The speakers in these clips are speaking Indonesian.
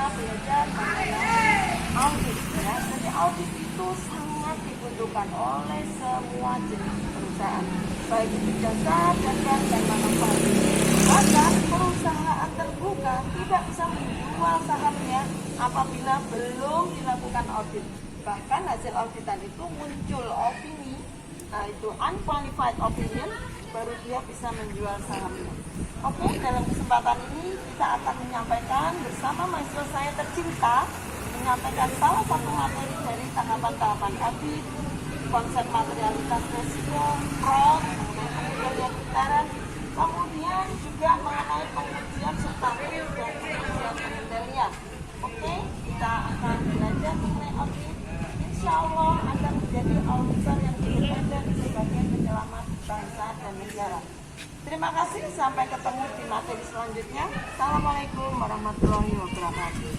kita belajar mengenai audit ya. Jadi audit itu sangat dibutuhkan oleh semua jenis perusahaan, baik itu jasa, dagang, dan manufaktur. Bahkan perusahaan terbuka tidak bisa menjual sahamnya apabila belum dilakukan audit. Bahkan hasil auditan itu muncul opini, itu unqualified opinion, baru dia bisa menjual sahamnya. Oke, dalam kesempatan ini kita akan menyampaikan bersama mahasiswa saya tercinta, menyampaikan salah satu materi dari tahapan-tahapan audit, konsep materialitas resiko, fraud, pengendalian getaran, kemudian juga mengenai pengujian substantif dan pengujian pengendalian. Oke, kita akan belajar mengenai audit. Insya Allah akan menjadi auditor yang independen sebagai penyelamat bangsa dan negara. Terima kasih, sampai ketemu di materi selanjutnya. Assalamualaikum warahmatullahi wabarakatuh.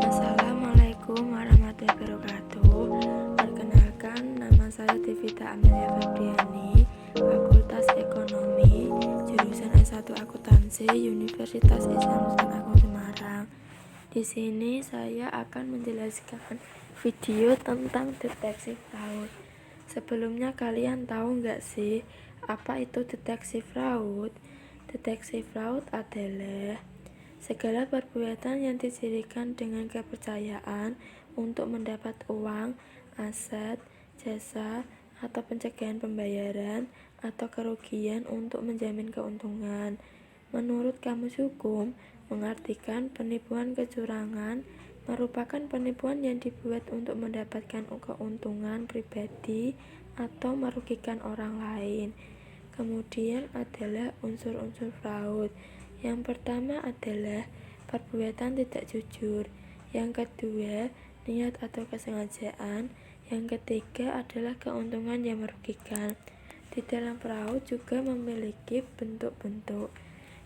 Assalamualaikum warahmatullahi wabarakatuh. Perkenalkan, nama saya Devita Amelia Febriani, Fakultas Ekonomi, jurusan S1 Akuntansi, Universitas Islam Nusantara Semarang. Di sini saya akan menjelaskan video tentang deteksi fraud. Sebelumnya kalian tahu nggak sih apa itu deteksi fraud? Deteksi fraud adalah segala perbuatan yang dicirikan dengan kepercayaan untuk mendapat uang, aset, jasa, atau pencegahan pembayaran atau kerugian untuk menjamin keuntungan. Menurut Kamus Hukum, mengartikan penipuan kecurangan merupakan penipuan yang dibuat untuk mendapatkan keuntungan pribadi atau merugikan orang lain. Kemudian adalah unsur-unsur fraud. Yang pertama adalah perbuatan tidak jujur. Yang kedua, niat atau kesengajaan. Yang ketiga adalah keuntungan yang merugikan. Di dalam fraud juga memiliki bentuk-bentuk.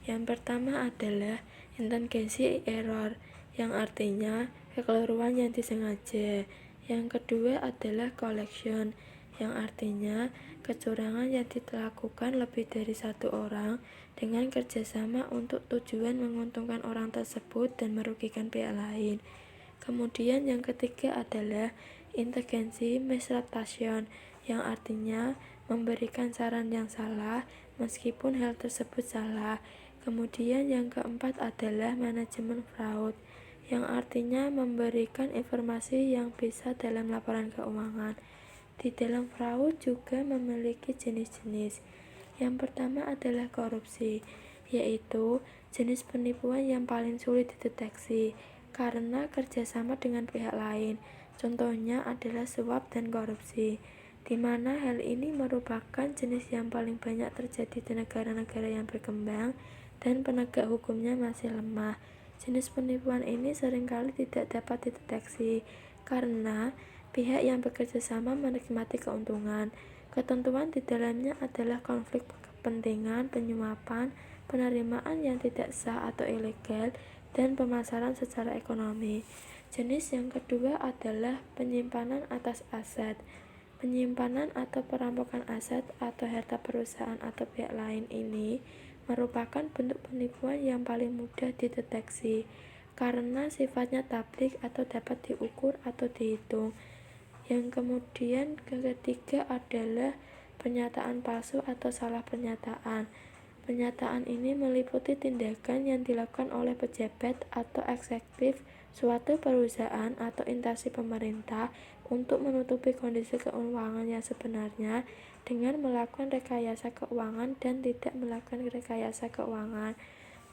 Yang pertama adalah intendency error, yang artinya kekeliruan yang disengaja. Yang kedua adalah collection, yang artinya kecurangan yang dilakukan lebih dari satu orang dengan kerjasama untuk tujuan menguntungkan orang tersebut dan merugikan pihak lain. Kemudian yang ketiga adalah intendency misrepresentation, yang artinya memberikan saran yang salah meskipun hal tersebut salah. Kemudian yang keempat adalah manajemen fraud, yang artinya memberikan informasi yang bisa dalam laporan keuangan. Di dalam fraud juga memiliki jenis-jenis. Yang pertama adalah korupsi, yaitu jenis penipuan yang paling sulit dideteksi karena kerjasama dengan pihak lain. Contohnya adalah suap dan korupsi, di mana hal ini merupakan jenis yang paling banyak terjadi di negara-negara yang berkembang dan penegak hukumnya masih lemah. Jenis penipuan ini seringkali tidak dapat dideteksi karena pihak yang bekerja sama menikmati keuntungan. Ketentuan di dalamnya adalah konflik kepentingan, penyuapan, penerimaan yang tidak sah atau ilegal, dan pemasaran secara ekonomi. Jenis yang kedua adalah penyimpanan atas aset. Penyimpanan atau perampokan aset atau harta perusahaan atau pihak lain ini merupakan bentuk penipuan yang paling mudah dideteksi karena sifatnya tablik atau dapat diukur atau dihitung. Yang kemudian ketiga adalah pernyataan palsu atau salah pernyataan. Pernyataan ini meliputi tindakan yang dilakukan oleh pejabat atau eksekutif suatu perusahaan atau instansi pemerintah untuk menutupi kondisi keuangan yang sebenarnya dengan melakukan rekayasa keuangan dan tidak melakukan rekayasa keuangan.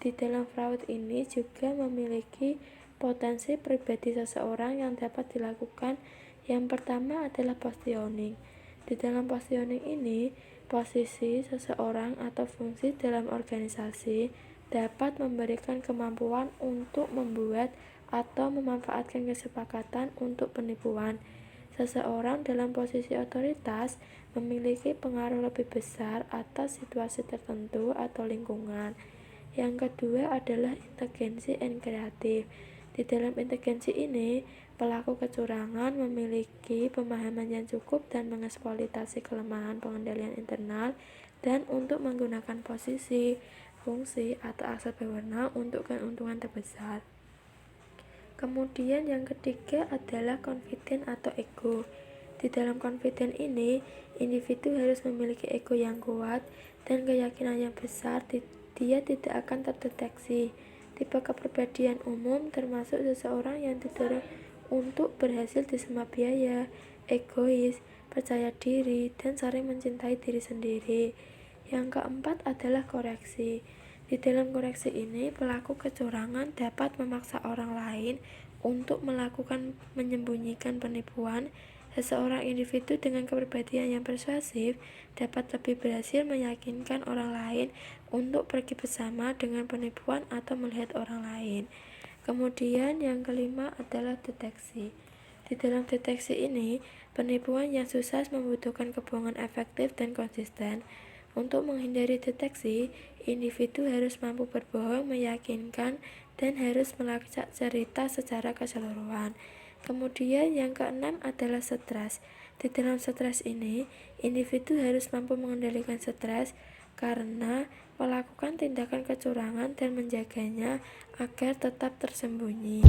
Di dalam fraud ini juga memiliki potensi pribadi seseorang yang dapat dilakukan. Yang pertama adalah positioning. Di dalam positioning ini, posisi seseorang atau fungsi dalam organisasi dapat memberikan kemampuan untuk membuat atau memanfaatkan kesepakatan untuk penipuan. Seseorang dalam posisi otoritas memiliki pengaruh lebih besar atas situasi tertentu atau lingkungan. Yang kedua adalah inteligensi and kreatif. Di dalam inteligensi ini, pelaku kecurangan memiliki pemahaman yang cukup dan mengeksploitasi kelemahan pengendalian internal dan untuk menggunakan posisi, fungsi atau aksar berwarna untuk keuntungan terbesar. Kemudian yang ketiga adalah confident atau ego. Di dalam confident ini, individu harus memiliki ego yang kuat dan keyakinan yang besar dia tidak akan terdeteksi. Tipe kepribadian umum termasuk seseorang yang didorong untuk berhasil di semua biaya, egois, percaya diri, dan sering mencintai diri sendiri. Yang keempat adalah koreksi. Di dalam koreksi ini, pelaku kecurangan dapat memaksa orang lain untuk melakukan menyembunyikan penipuan. Seseorang individu dengan kepribadian yang persuasif dapat lebih berhasil meyakinkan orang lain untuk pergi bersama dengan penipuan atau melihat orang lain. Kemudian yang kelima adalah deteksi. Di dalam deteksi ini, penipuan yang sukses membutuhkan kebohongan efektif dan konsisten. Untuk menghindari deteksi, individu harus mampu berbohong meyakinkan dan harus melacak cerita secara keseluruhan. Kemudian yang keenam adalah stres. Di dalam stres ini, individu harus mampu mengendalikan stres karena melakukan tindakan kecurangan dan menjaganya agar tetap tersembunyi.